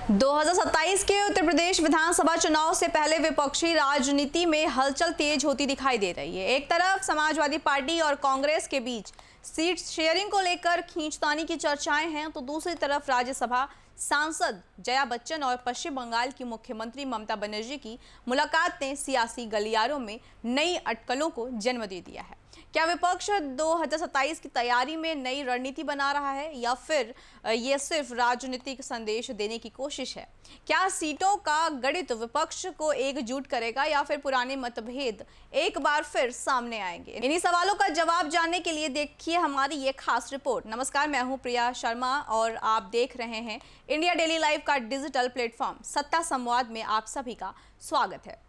2027 के उत्तर प्रदेश विधानसभा चुनाव से पहले विपक्षी राजनीति में हलचल तेज होती दिखाई दे रही है। एक तरफ समाजवादी पार्टी और कांग्रेस के बीच सीट शेयरिंग को लेकर खींचतानी की चर्चाएं हैं, तो दूसरी तरफ राज्यसभा सांसद जया बच्चन और पश्चिम बंगाल की मुख्यमंत्री ममता बनर्जी की मुलाकात ने सियासी गलियारों में नई अटकलों को जन्म दे दिया है। क्या विपक्ष 2027 की तैयारी में नई रणनीति बना रहा है या फिर ये सिर्फ राजनीतिक संदेश देने की कोशिश है? क्या सीटों का गणित विपक्ष को एकजुट करेगा या फिर पुराने मतभेद एक बार फिर सामने आएंगे? इन्हीं सवालों का जवाब जानने के लिए देखिए हमारी ये खास रिपोर्ट। नमस्कार, मैं हूं प्रिया शर्मा और आप देख रहे हैं इंडिया डेली लाइव का डिजिटल प्लेटफॉर्म सत्ता संवाद में आप सभी का स्वागत है।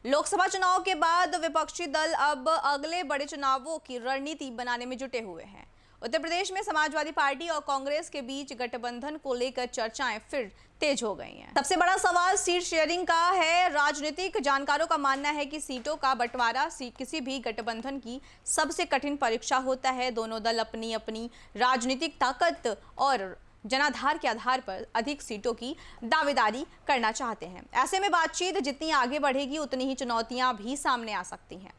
लोकसभा चुनाव के बाद विपक्षी दल अब अगले बड़े चुनावों की रणनीति बनाने में जुटे हुए हैं। उत्तर प्रदेश में समाजवादी पार्टी और कांग्रेस के बीच गठबंधन को लेकर चर्चाएं फिर तेज हो गई हैं। सबसे बड़ा सवाल सीट शेयरिंग का है। राजनीतिक जानकारों का मानना है कि सीटों का बंटवारा किसी भी गठबंधन की सबसे कठिन परीक्षा होता है। दोनों दल अपनी अपनी राजनीतिक ताकत और जनाधार के आधार पर अधिक सीटों की दावेदारी करना चाहते हैं। ऐसे में बातचीत जितनी आगे बढ़ेगी उतनी ही चुनौतियां भी सामने आ सकती हैं।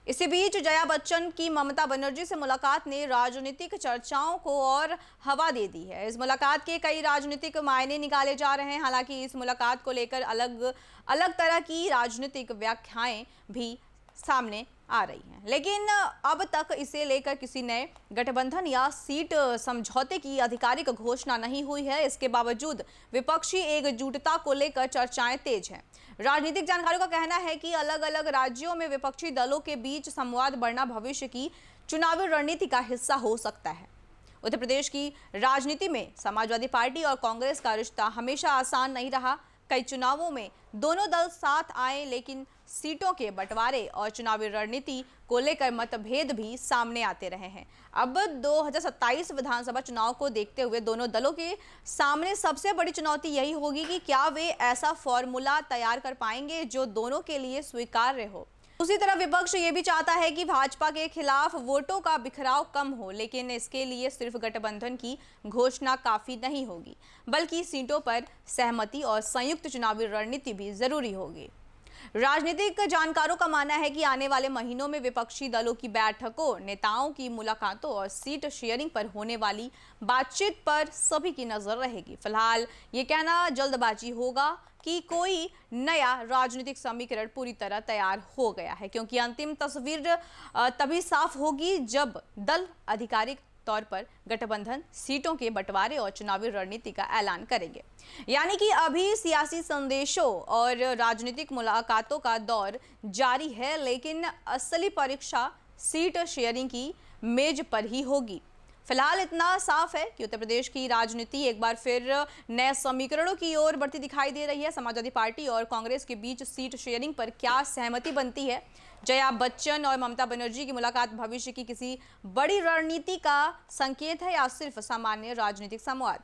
इसी बीच जया बच्चन की ममता बनर्जी से मुलाकात ने राजनीतिक चर्चाओं को और हवा दे दी है। इस मुलाकात के कई राजनीतिक मायने निकाले जा रहे हैं। हालांकि इस मुलाकात को लेकर अलग अलग तरह की राजनीतिक व्याख्याएं भी सामने आ रही हैं, लेकिन अब तक इसे लेकर किसी नए गठबंधन या सीट समझौते की आधिकारिक घोषणा नहीं हुई है। इसके बावजूद विपक्षी एकजुटता को लेकर चर्चाएं तेज हैं। राजनीतिक जानकारों का कहना है कि अलग अलग राज्यों में विपक्षी दलों के बीच संवाद बढ़ना भविष्य की चुनावी रणनीति का हिस्सा हो सकता है। उत्तर प्रदेश की राजनीति में समाजवादी पार्टी और कांग्रेस का रिश्ता हमेशा आसान नहीं रहा। कई चुनावों में दोनों दल साथ आए, लेकिन सीटों के बंटवारे और चुनावी रणनीति को लेकर मतभेद भी सामने आते रहे हैं। अब 2027 विधानसभा चुनाव को देखते हुए दोनों दलों के सामने सबसे बड़ी चुनौती यही होगी कि क्या वे ऐसा फॉर्मूला तैयार कर पाएंगे जो दोनों के लिए स्वीकार्य हो। दूसरी तरफ विपक्ष ये भी चाहता है कि भाजपा के खिलाफ वोटों का बिखराव कम हो, लेकिन इसके लिए सिर्फ गठबंधन की घोषणा काफी नहीं होगी, बल्कि सीटों पर सहमति और संयुक्त चुनावी रणनीति भी जरूरी होगी। राजनीतिक जानकारों का मानना है कि आने वाले महीनों में विपक्षी दलों की बैठकों, नेताओं की मुलाकातों और सीट शेयरिंग पर होने वाली बातचीत पर सभी की नजर रहेगी। फिलहाल ये कहना जल्दबाजी होगा कि कोई नया राजनीतिक समीकरण पूरी तरह तैयार हो गया है, क्योंकि अंतिम तस्वीर तभी साफ होगी जब दल आधिकारिक तौर पर गठबंधन, सीटों के बंटवारे और चुनावी रणनीति का ऐलान करेंगे। यानी कि अभी सियासी संदेशों और राजनीतिक मुलाकातों का दौर जारी है, लेकिन असली परीक्षा सीट शेयरिंग की मेज पर ही होगी। फिलहाल इतना साफ है कि उत्तर प्रदेश की राजनीति एक बार फिर नए समीकरणों की ओर बढ़ती दिखाई दे रही है। समाजवादी पार्टी और कांग्रेस के बीच सीट शेयरिंग पर क्या सहमति बनती है? जया बच्चन और ममता बनर्जी की मुलाकात भविष्य की किसी बड़ी रणनीति का संकेत है या सिर्फ सामान्य राजनीतिक संवाद?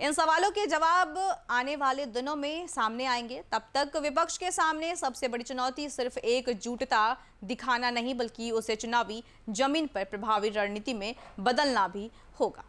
इन सवालों के जवाब आने वाले दिनों में सामने आएंगे। तब तक विपक्ष के सामने सबसे बड़ी चुनौती सिर्फ एकजुटता दिखाना नहीं, बल्कि उसे चुनावी जमीन पर प्रभावी रणनीति में बदलना भी होगा।